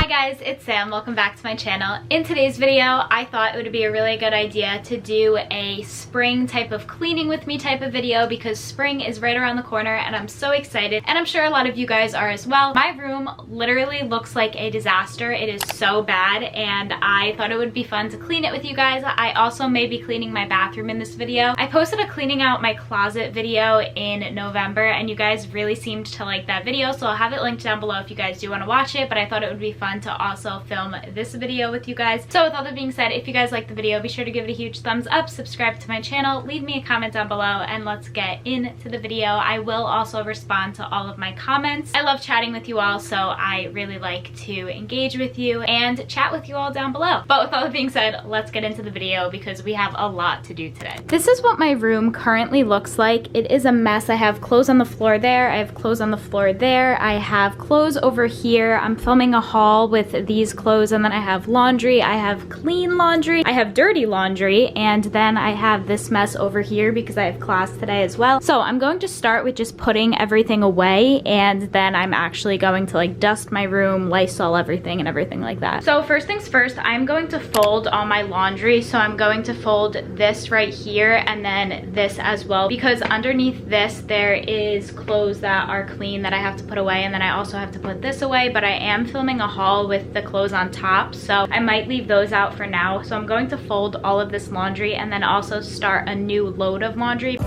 guys, it's Sam. Welcome back to my channel. In today's video, I thought it would be a really good idea to do a spring type of cleaning with me type of video because spring is right around the corner and I'm so excited, and I'm sure a lot of you guys are as well. My room literally looks like a disaster. It is so bad and I thought it would be fun to clean it with you guys. I also may be cleaning my bathroom in this video. I posted a cleaning out my closet video in November and you guys really seemed to like that video, so I'll have it linked down below if you guys do want to watch it, but I thought it would be fun to also film this video with you guys. So with all that being said, if you guys like the video, be sure to give it a huge thumbs up, subscribe to my channel, leave me a comment down below, and let's get into the video. I will also respond to all of my comments. I love chatting with you all, so I really like to engage with you and chat with you all down below. But with all that being said, let's get into the video because we have a lot to do today. This is what my room currently looks like. It is a mess. I have clothes on the floor there, I have clothes on the floor there, I have clothes over here. I'm filming a haul with these clothes, and then I have laundry, I have clean laundry, I have dirty laundry, and then I have this mess over here because I have class today as well. So I'm going to start with just putting everything away, and then I'm actually going to like dust my room, Lysol everything, and everything like that. So first things first, I'm going to fold all my laundry. So I'm going to fold this right here and then this as well, because underneath this there is clothes that are clean that I have to put away, and then I also have to put this away, but I am filming a haul with the clothes on top, so I might leave those out for now. So I'm going to fold all of this laundry and then also start a new load of laundry.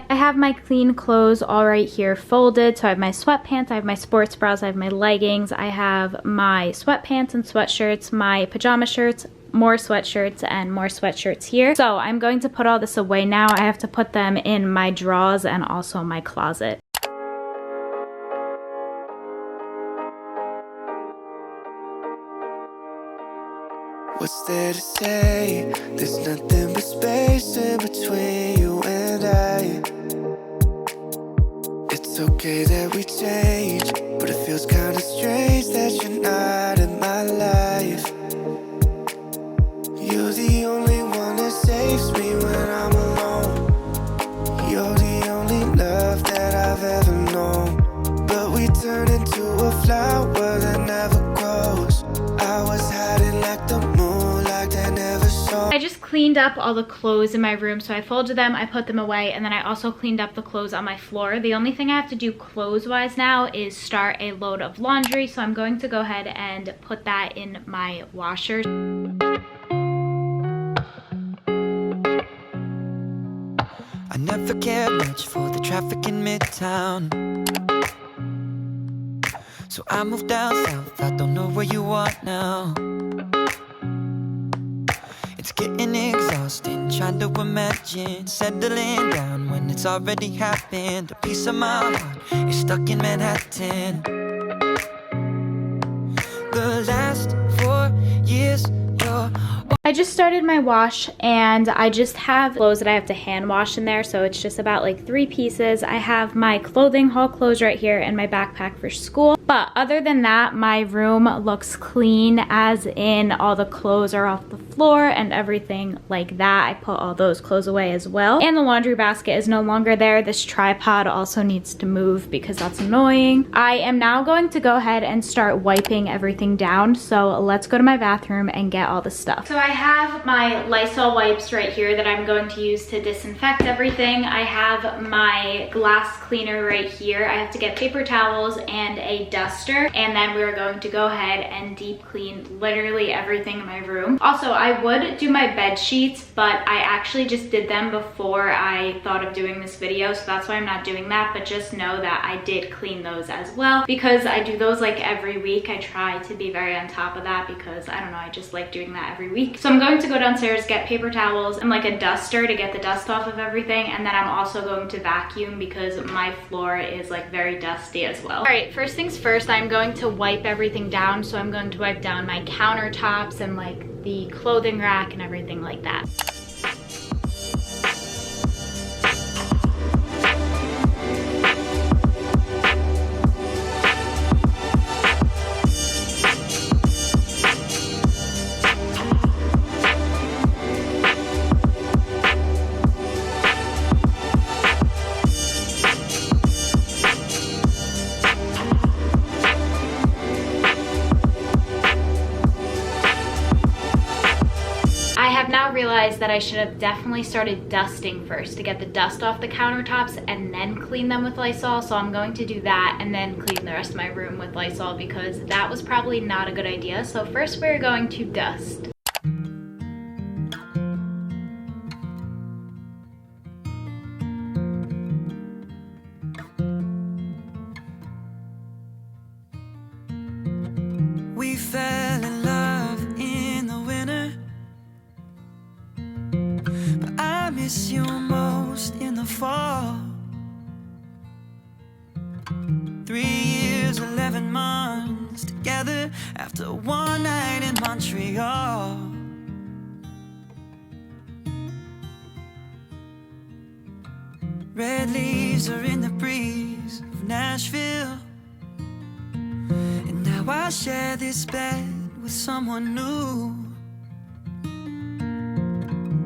I have my clean clothes all right here folded. So I have my sweatpants, I have my sports bras, I have my leggings, I have my sweatpants and sweatshirts, my pajama shirts, more sweatshirts, and more sweatshirts here. So I'm going to put all this away now. I have to put them in my drawers and also my closet. What's there to say? There's nothing but space in between you and I. It's okay that we change, but it feels kinda strange that you're not in my life. You're the only one that saves me when I'm alone. You're the only love that I've ever known. But we turn into a flower that never grows. I was hiding like the moon, like that never saw. I just cleaned up all the clothes in my room, so I folded them, I put them away, and then I also cleaned up the clothes on my floor. The only thing I have to do clothes-wise now is start a load of laundry, so I'm going to go ahead and put that in my washer. I never cared much for the traffic in Midtown, so I moved down south. I don't know where you are now. It's getting exhausting trying to imagine settling down when it's already happened. A piece of my heart is stuck in Manhattan. The last 4 years, I just started my wash and I just have clothes that I have to hand wash in there, so it's just about like 3 pieces. I have my clothing haul clothes right here and my backpack for school. But other than that, my room looks clean, as in all the clothes are off the floor and everything like that. I put all those clothes away as well. And the laundry basket is no longer there. This tripod also needs to move because that's annoying. I am now going to go ahead and start wiping everything down. So let's go to my bathroom and get all the stuff. So I have my Lysol wipes right here that I'm going to use to disinfect everything. I have my glass cleaner right here. I have to get paper towels and a duster, and then we're going to go ahead and deep clean literally everything in my room. Also, I would do my bed sheets, but I actually just did them before I thought of doing this video, so that's why I'm not doing that. But just know that I did clean those as well, because I do those like every week. I try to be very on top of that because I don't know, I just like doing that every week. So I'm going to go downstairs, get paper towels and like a duster to get the dust off of everything, and then I'm also going to vacuum because my floor is like very dusty as well. All right, first things first, I'm going to wipe everything down. So I'm going to wipe down my countertops and like the clothing rack and everything like that. Realized that I should have definitely started dusting first to get the dust off the countertops and then clean them with Lysol. So I'm going to do that and then clean the rest of my room with Lysol because that was probably not a good idea. So first we're going to dust. We fell in love in the winter, but I miss you most in the fall. 3 years, 11 months together after one night in Montreal. Red leaves are in the breeze of Nashville, and now I share this bed with someone new.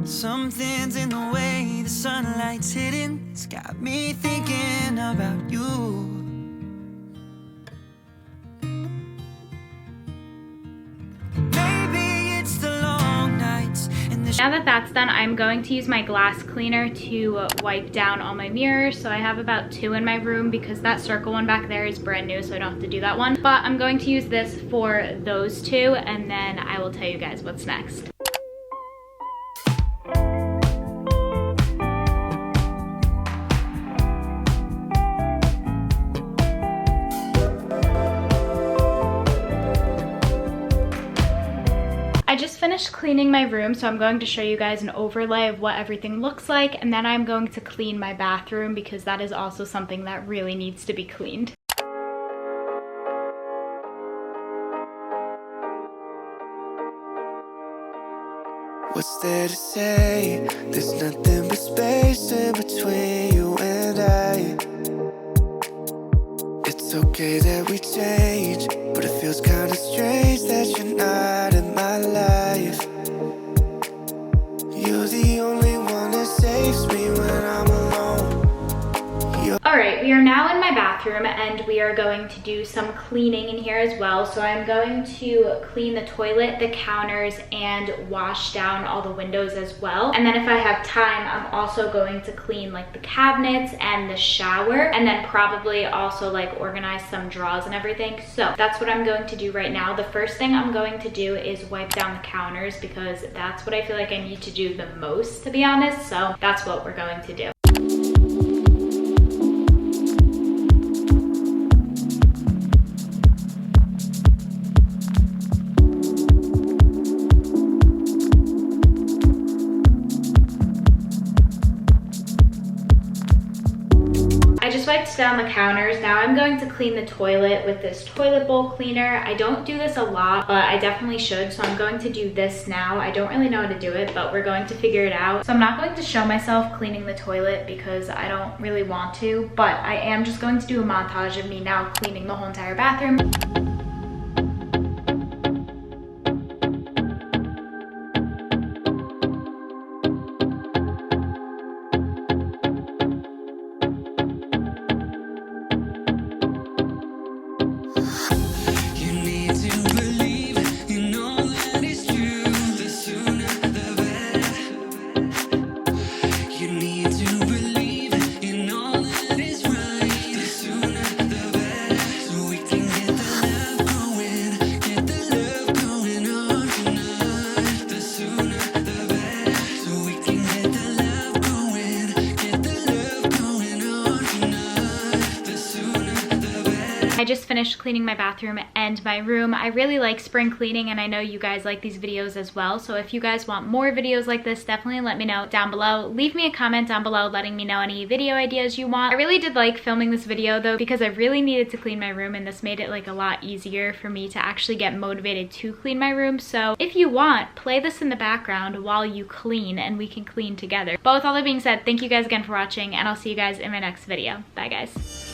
Something's in the way the sunlight's hitting, it's got me thinking about you. Maybe it's the long nights and the Now that that's done, I'm going to use my glass cleaner to wipe down all my mirrors. So I have about 2 in my room because that circle one back there is brand new, so I don't have to do that one. But I'm going to use this for those 2, and then I will tell you guys what's next. I just finished cleaning my room, so I'm going to show you guys an overlay of what everything looks like, and then I'm going to clean my bathroom because that is also something that really needs to be cleaned. What's there to say? There's nothing but space in between you and I. It's okay that we change, but it feels kinda strange that you're not in my life. You're the only one that saves me when I'm alone. Alright, we are now in my bathroom and we are going to do some cleaning in here as well. So I'm going to clean the toilet, the counters, and wash down all the windows as well. And then if I have time, I'm also going to clean like the cabinets and the shower, and then probably also like organize some drawers and everything. So that's what I'm going to do right now. The first thing I'm going to do is wipe down the counters because that's what I feel like I need to do the most, to be honest. So that's what we're going to do. Wiped down the counters. Now I'm going to clean the toilet with this toilet bowl cleaner. I don't do this a lot, but I definitely should, so I'm going to do this now. I don't really know how to do it, but we're going to figure it out. So I'm not going to show myself cleaning the toilet because I don't really want to, but I am just going to do a montage of me now cleaning the whole entire bathroom. the sooner just finished cleaning my bathroom and my room. I really like spring cleaning, and I know you guys like these videos as well. So if you guys want more videos like this, definitely let me know down below. Leave me a comment down below letting me know any video ideas you want. I really did like filming this video though, because I really needed to clean my room, and this made it like a lot easier for me to actually get motivated to clean my room. So if you want, play this in the background while you clean and we can clean together. But with all that being said, thank you guys again for watching, and I'll see you guys in my next video. Bye guys.